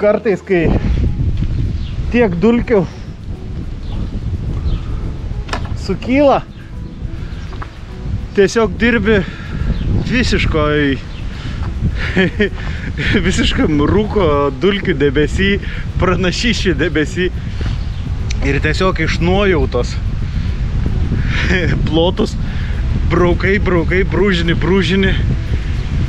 kartais, kai tiek dulkių sukyla, tiesiog dirbi visiškam rūko dulkių debesy, pranašyšių debesy ir tiesiog iš nuojautos plotus braukai, brūžini,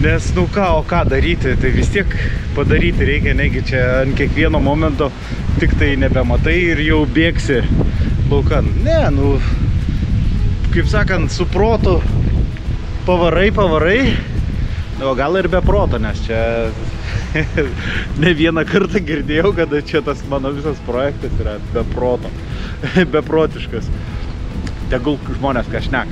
nes nu ką, o ką daryti, tai vis tiek padaryti reikia, negi čia ant kiekvieno momento tik tai nebematai ir jau bėgsi laukan. Ne, nu, kaip sakant, su protu pavarai, o gal ir be proto, nes čia ne vieną kartą girdėjau, kad čia tas mano visas projektas yra be proto, beprotiškas. Tegul žmonės ką šneka.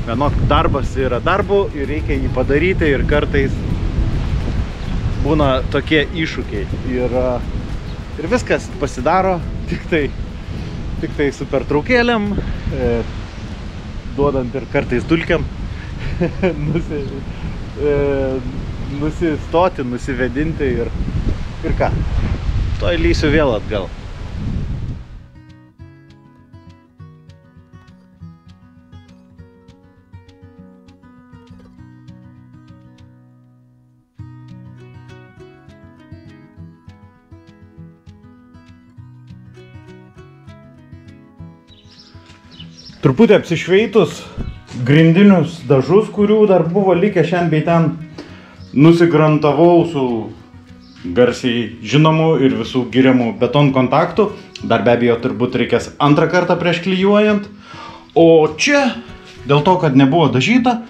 Vienok darbas yra darbu ir reikia jį padaryti ir kartais būna tokie iššūkiai. Ir viskas pasidaro tik tai su pertraukėlėm, duodant ir kartais dulkiam nusistoti, nusivedinti ir ką. To įlysiu vėl atgal. Truputį apsišveitus grindinius dažus, kurių dar buvo likę šiandien bei ten, nusigrantavau su garsiai žinomu ir visų giriamų beton kontaktų. Dar be abejo turbūt reikės antrą kartą prieš klijuojant. O čia, dėl to, kad nebuvo dažyta,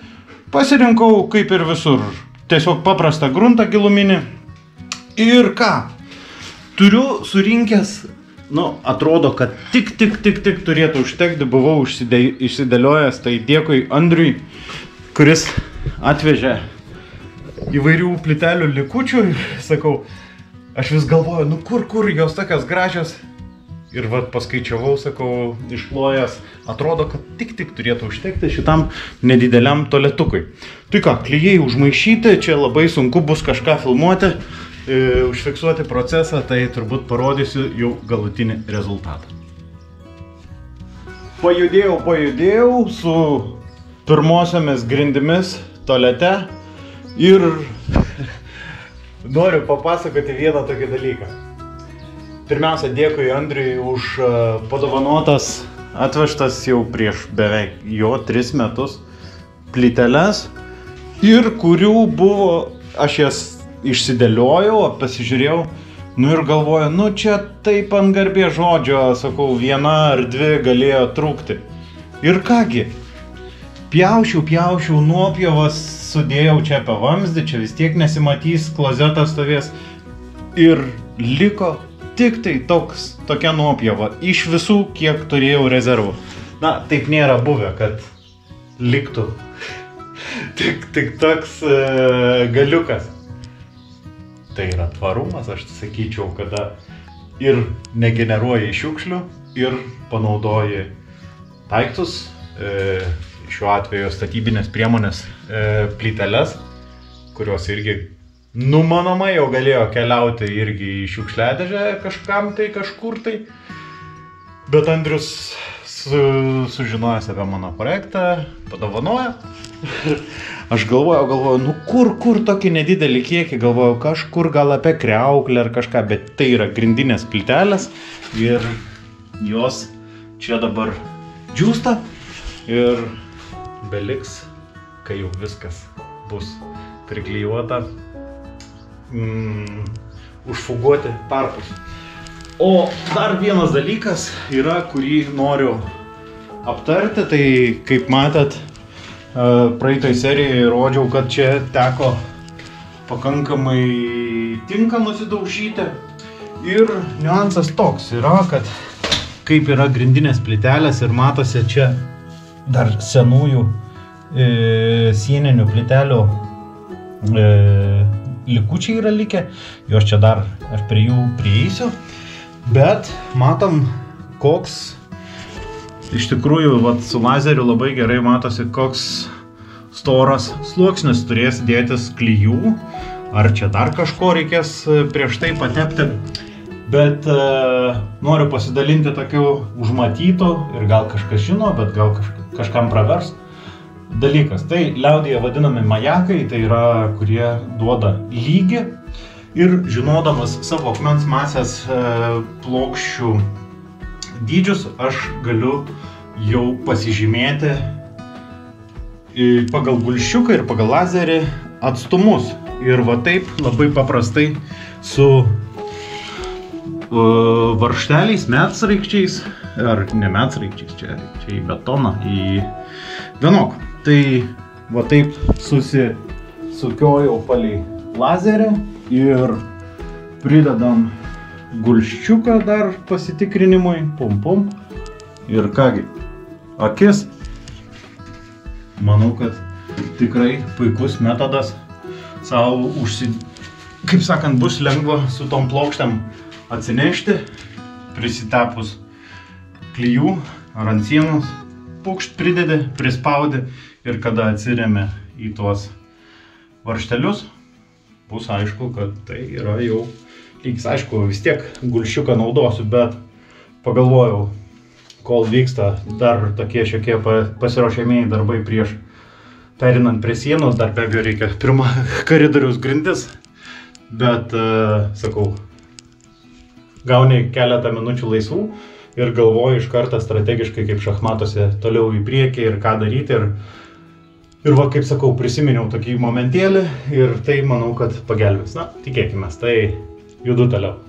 pasirinkau kaip ir visur. Tiesiog paprastą gruntą giluminį. Ir ką? Turiu surinkęs, atrodo, kad tik turėtų užtekti, buvau išsidėliojęs, tai dėkui Andriui, kuris atvežė įvairių plytelių likučių. Sakau, aš vis galvoju, kur jos tokios gražios. Ir paskaičiavau, sakau, išplojęs, atrodo, kad tik turėtų užtekti šitam nedideliam tualetukui. Tai ką, klijai užmaišyti, čia labai sunku bus kažką filmuoti, užfiksuoti procesą, tai turbūt parodysiu jau galutinį rezultatą. Pajudėjau su pirmosiomis grindimis tualete ir noriu papasakoti vieną tokį dalyką. Pirmiausia, dėkui Andriui už padovanotas, atvežtas jau prieš beveik jo 3 metus plyteles, ir kurių buvo, aš jas išsidėliojau, pasižiūrėjau, ir galvoju, čia taip ant garbės žodžio, sakau, 1 ar 2 galėjo trūkti. Ir kągi, pjaušiau, nuopjovas, sudėjau čia apie vamzdį, čia vis tiek nesimatys, klozetas stovės, ir liko tik tai tokia nuopjova iš visų, kiek turėjau rezervų. Taip nėra buvę, kad liktų tik toks galiukas. Tai yra tvarumas, aš sakyčiau, kada ir negeneruoji šiukšlių, ir panaudoji daiktus, šiuo atveju statybinės priemonės, plyteles, kurios irgi numanomai jau galėjo keliauti irgi į šiukšliadėžę kažkam tai kažkur tai. Bet Andrius, sužinojęs apie mano projektą, padovanojo. Aš galvoju, kur tokį nedidelį kiekį, galvoju, kažkur gal apie kriauklę ar kažką, bet tai yra grindinės plytelės ir jos čia dabar džiūsta ir beliks, kai jau viskas bus priklijuota, užfuguoti tarpus. O dar vienas dalykas yra, kurį noriu aptarti, tai kaip matėt, praeitoj serijoje rodžiau, kad čia teko pakankamai tinką nusidaužyti. Ir niuansas toks yra, kad kaip yra grindinės plytelės ir matosi čia dar senųjų sieninių plytelių likučiai yra likę. Jos čia dar aš prie jų prieisiu. Bet matom, koks iš tikrųjų su lazeriu labai gerai matosi, koks storas sluoksnis turės dėtis klijų ar čia dar kažko reikės prieš tai patepti. Bet noriu pasidalinti tokiu užmatytu ir gal kažkas žino, bet gal kažkam pravers dalykas. Tai liaudyje vadinami majakai, tai yra, kurie duoda lygį. Ir žinodamas savo akmens masės plokščių dydžius, aš galiu jau pasižymėti pagal gulščiuką ir pagal lazerį atstumus. Ir va taip labai paprastai su varžteliais, medsraigčiais, ar ne medsraigčiais, čia į betoną, į vienok. Tai va taip susisukiojau palei lazerį ir pridedam gulščiuką dar pasitikrinimui, pum. Ir kągi, akis, manau, kad tikrai puikus metodas savo kaip sakant, bus lengva su tom plokštėm atsinešti, prisitepus klijų ar ant sienos, pukšt pridedi, prispaudi ir kada atsiremia į tuos varžtelius, bus aišku, kad tai yra jau lygis. Aišku, vis tiek gulščiuką naudosiu, bet pagalvojau, kol vyksta dar tokie šiokie pasiruošiamieji darbai prieš perinant prie sienos, dar be abejo reikia pirmą koridoriaus grindis, bet sakau, gauni keletą minučių laisvų ir galvoju iš karto strategiškai kaip šachmatuose toliau į priekį ir ką daryti. Ir va, kaip sakau, prisiminiau tokį momentėlį ir tai manau, kad pagelbės. Na, tikėkimės, tai judu toliau.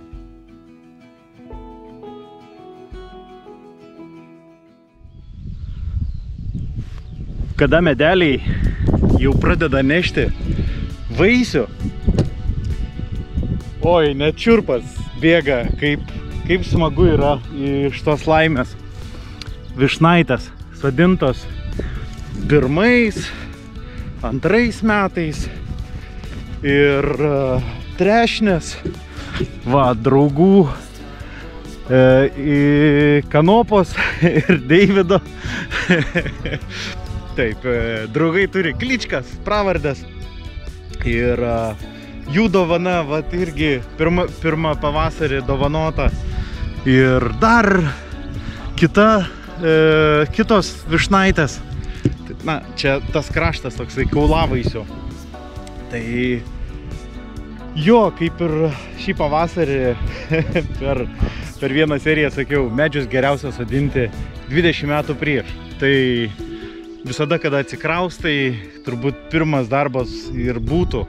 Kada medeliai jau pradeda nešti vaisių, oi, net čiurpas bėga, kaip smagu yra iš tos laimės. Višnaitės sodintos pirmais, antrais metais ir trešnės, va, draugų Kanopos ir Deivido. Taip, draugai turi kličkas, pravardės ir jų dovana, va, irgi pirmą pavasarį dovanota ir dar kitos višnaitės. Na, čia tas kraštas toksai kaulavaisių. Tai jo, kaip ir šį pavasarį per vieną seriją sakiau, medžius geriausia sodinti 20 metų prieš. Tai visada, kada atsikraustai, turbūt pirmas darbas ir būtų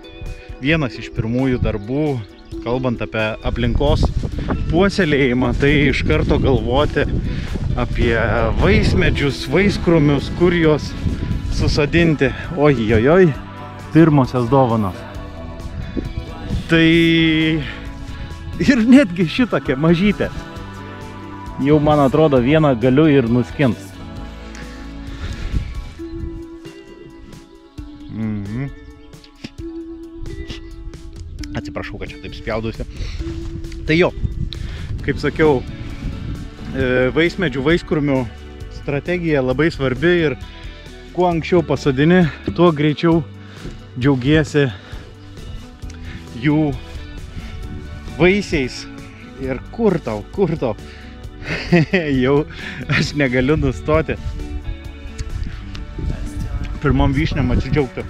vienas iš pirmųjų darbų, kalbant apie aplinkos puoselėjimą, tai iš karto galvoti apie vaismedžius, vaiskrūmius, kur juos susodinti. Ojojoj, pirmosios dovanos. Tai ir netgi šitokia mažytė. Jau, man atrodo, vieną galiu ir nuskint. Atsiprašau, kad čia taip spjaudusi. Tai jo, kaip sakiau, vaismedžių, vaiskrūmių strategija labai svarbi ir kuo anksčiau pasodini, tuo greičiau džiaugiesi jų vaisiais. Ir kur tau? Jau aš negaliu nustoti pirmom vyšniam atsidžiaugti.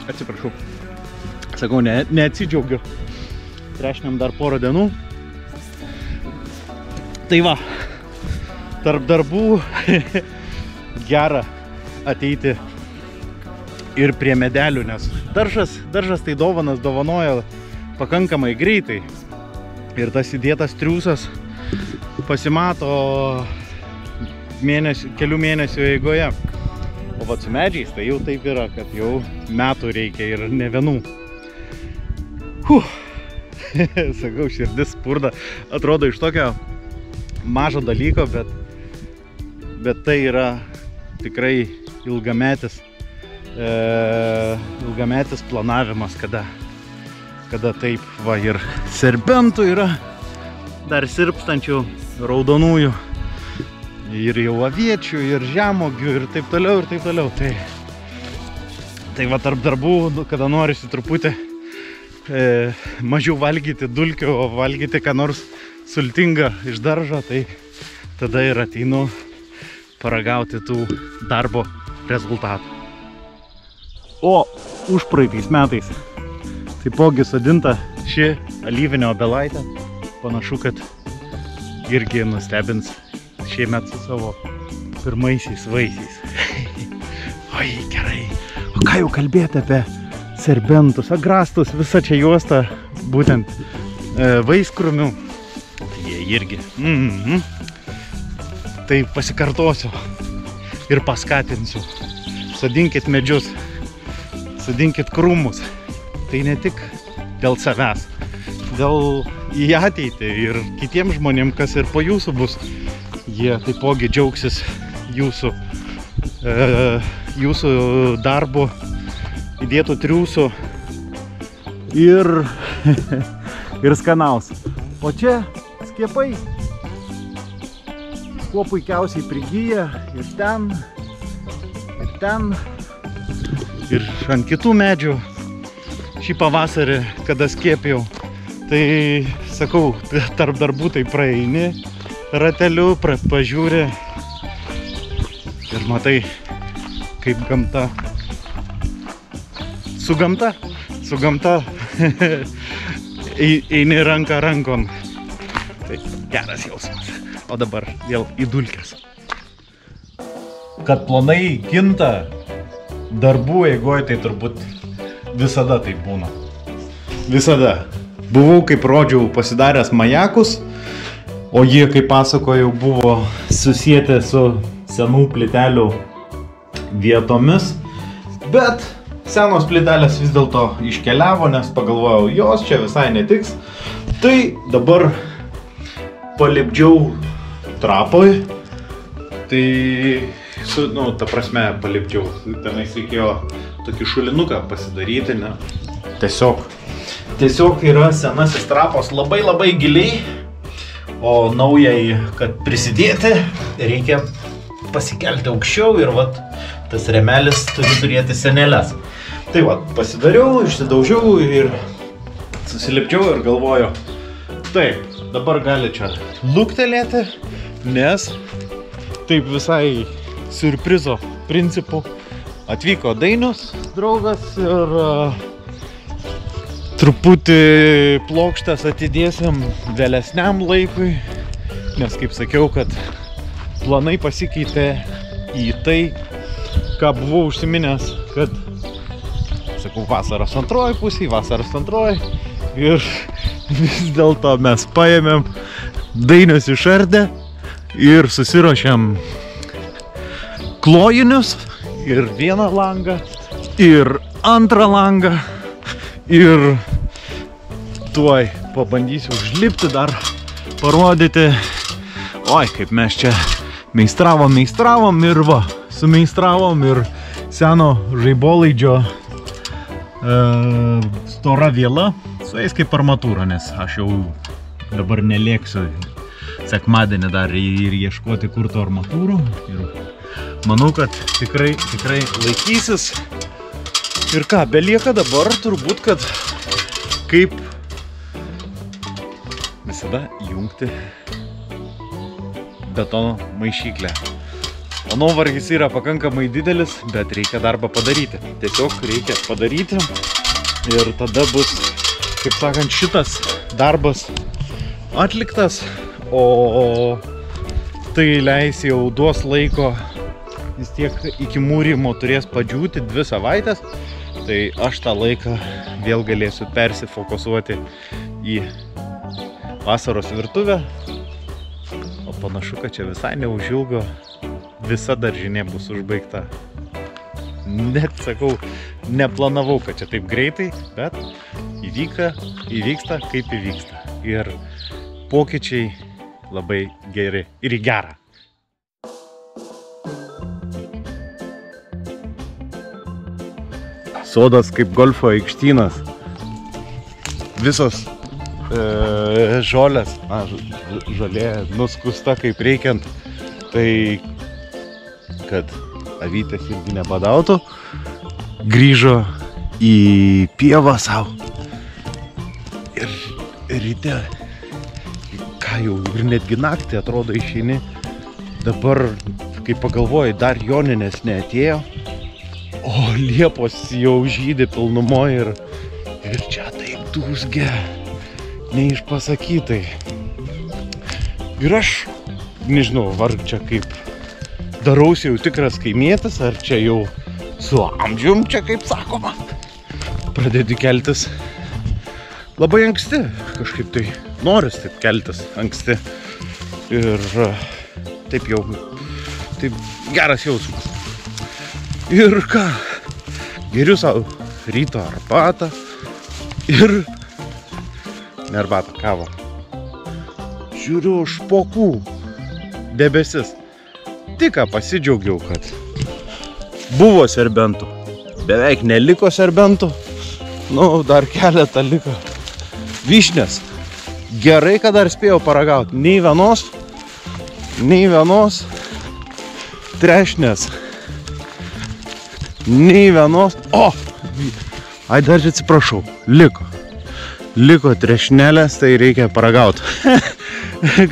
Atsiprašau. Sakau, neatsidžiaugiu. Trešniam dar porą dienų. Tai va, tarp darbų gera ateiti ir prie medelių, nes daržas tai dovanas dovanoja pakankamai greitai. Ir tas įdėtas triūsas pasimato kelių mėnesių eigoje. O va su medžiais tai jau taip yra, kad jau metų reikia ir ne vienų. Sakau, širdis spurda. Atrodo iš tokio mažo dalyko, bet tai yra tikrai ilgametis planavimas, kada taip va ir serbentų yra, dar sirpstančių, raudonųjų, ir jau aviečių, ir žemuogių, ir taip toliau, ir taip toliau. Tai Tai va tarp darbų, kada norisi truputį mažiau valgyti dulkių, o valgyti ką nors sultingą iš daržo, tai tada ir ateinu paragauti tų darbo rezultatų. O užpraeitais metais taipogi sodinta ši alyvinė obelaitė. Panašu, kad irgi nustebins šiemet su savo pirmaisiais vaisiais. Oi, gerai. O ką jau kalbėti apie serbentus, agrastus, visa čia juosta, būtent vaiskrūmių. Jie irgi. Tai pasikartosiu ir paskatinsiu. Sodinkit medžius, sodinkit krūmus. Tai ne tik dėl savęs, dėl į ateitį ir kitiems žmonėms, kas ir po jūsų bus. Jie taipogi džiaugsis jūsų darbu, įdėtų triūsų ir skanaus. O čia skiepai kuo puikiausiai prigyja ir ten, ir ant kitų medžių. Šį pavasarį, kada skiepijau, tai sakau, tarp darbų tai praeini rateliu, pažiūri ir matai, kaip gamta, su gamta eini ranką rankon. Tai geras jausmas. O dabar vėl į dulkes. Kad planai kinta darbų eigoje, tai turbūt visada tai būna. Visada. Buvau, kaip rodžiau, pasidaręs majakus, o jie, kaip pasakojau, buvo susieti su senų plytelių vietomis, bet senos plytelės vis dėlto iškeliavo, nes pagalvojau, jos čia visai netiks. Tai dabar palipdžiau trapoj, tai ta prasme palipdžiau, tenais reikėjo tokį šulinuką pasidaryti, ne? Tiesiog yra senasis trapas labai giliai, o naujai, kad prisidėti, reikia pasikelti aukščiau ir vat tas remelis turi turėti senelės. Tai vat, pasidariau, išsidaužiau ir susilipdžiau ir galvoju, taip, dabar gali čia luktelėti, nes taip visai siurprizo principu atvyko Dainius, draugas, ir truputį plokštes atidėsim vėlesniam laikui, nes kaip sakiau, kad planai pasikeitė į tai, ką buvau užsiminęs, kad, sakau, vasaros antroji pusė, vasaros antroji, ir vis dėlto mes paėmėm, Dainius išardė ir susiruošėm klojinius ir vieną langą, ir antrą langą, ir tuoj pabandysiu užlipti dar, parodyti, oi, kaip mes čia meistravom ir va, sumeistravom ir seno žaibolaidžio stora viela, su jais kaip armatūra, nes aš jau dabar nelėksiu sekmadienį dar ir ieškoti kur to armatūrų, ir manau, kad tikrai laikysis. Ir ką, belieka dabar turbūt, kad kaip visada jungti betono maišyklę. O nuovargis yra pakankamai didelis, bet reikia darbą padaryti. Tiesiog reikia padaryti ir tada bus, kaip sakant, šitas darbas atliktas, o tai leis jau duos laiko, vis tiek iki mūrimo turės padžiūti 2 savaitės. Tai aš tą laiką vėl galėsiu persifokusuoti į vasaros virtuvę. O panašu, kad čia visai neužilgo visa daržinė bus užbaigta. Net, sakau, neplanavau, kad čia taip greitai, bet įvyksta kaip įvyksta. Ir pokyčiai labai geri ir į gerą. Sodas kaip golfo aikštynas. Visos žolės, žolė nuskusta kaip reikiant, tai kad avytės irgi nebadautų. grįžo į pievą savo. Ir ryte, ką jau ir netgi naktį atrodo išeini, dabar, kai pagalvoji, dar joninės neatėjo, o liepos jau žydi pilnumoje ir čia taip dūzgia, neišpasakytai. Ir aš, nežinau, ar čia kaip darausi jau tikras kaimietis, ar čia jau su amžium, čia kaip sakoma, pradėti keltis labai anksti, kažkaip tai noris taip keltis anksti ir taip jau, taip geras jausmas. Ir ką, geriu savo ryto arbatą ir ne arbatą, kavą. Žiūriu špokų debesis. Tik ką pasidžiaugiau, kad buvo serbentų. Beveik neliko serbentų. Nu, dar keletą liko. Vyšnės. Gerai, kad dar spėjau paragauti. Nei vienos trešnės. Nei vienos. O! Ai, dar atsiprašau. Liko trešnelės, tai reikia paragauti.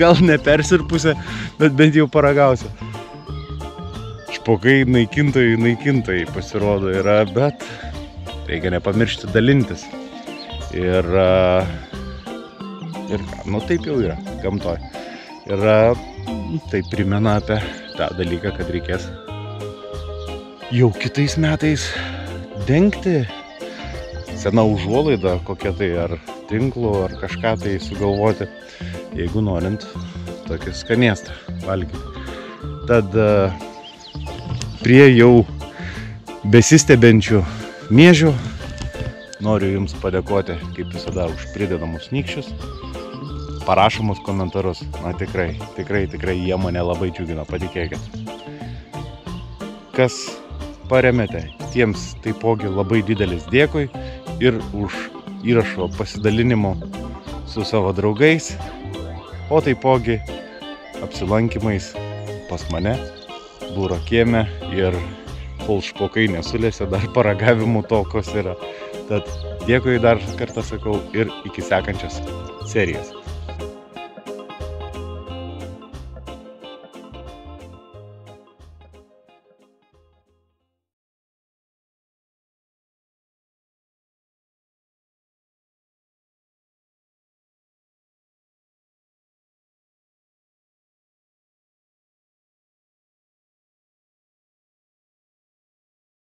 Gal nepersirpusę, bet bent jau paragausiu. Špokai naikintojai pasirodo yra, bet reikia nepamiršti dalintis. Ir nu taip jau yra gamtoj. Ir tai primena apie tą dalyką, kad reikės jau kitais metais dengti seną užuolaidą, kokia tai ar tinklų, ar kažką tai sugalvoti, jeigu norint tokį skanėstą valgyti. Tad prie jau besistebenčių miežių noriu Jums padėkoti, kaip visada, už pridedamus nykščius, parašomus komentarus. Na tikrai jie mane labai džiugina, patikėkit. Kas paremėte, tiems taipogi labai didelis dėkui ir už įrašo pasidalinimo su savo draugais, o taipogi apsilankymais pas mane Būro kieme ir kol špokai nesulėse, dar paragavimų tokos yra. Tad dėkui dar kartą sakau ir iki sekančios serijos.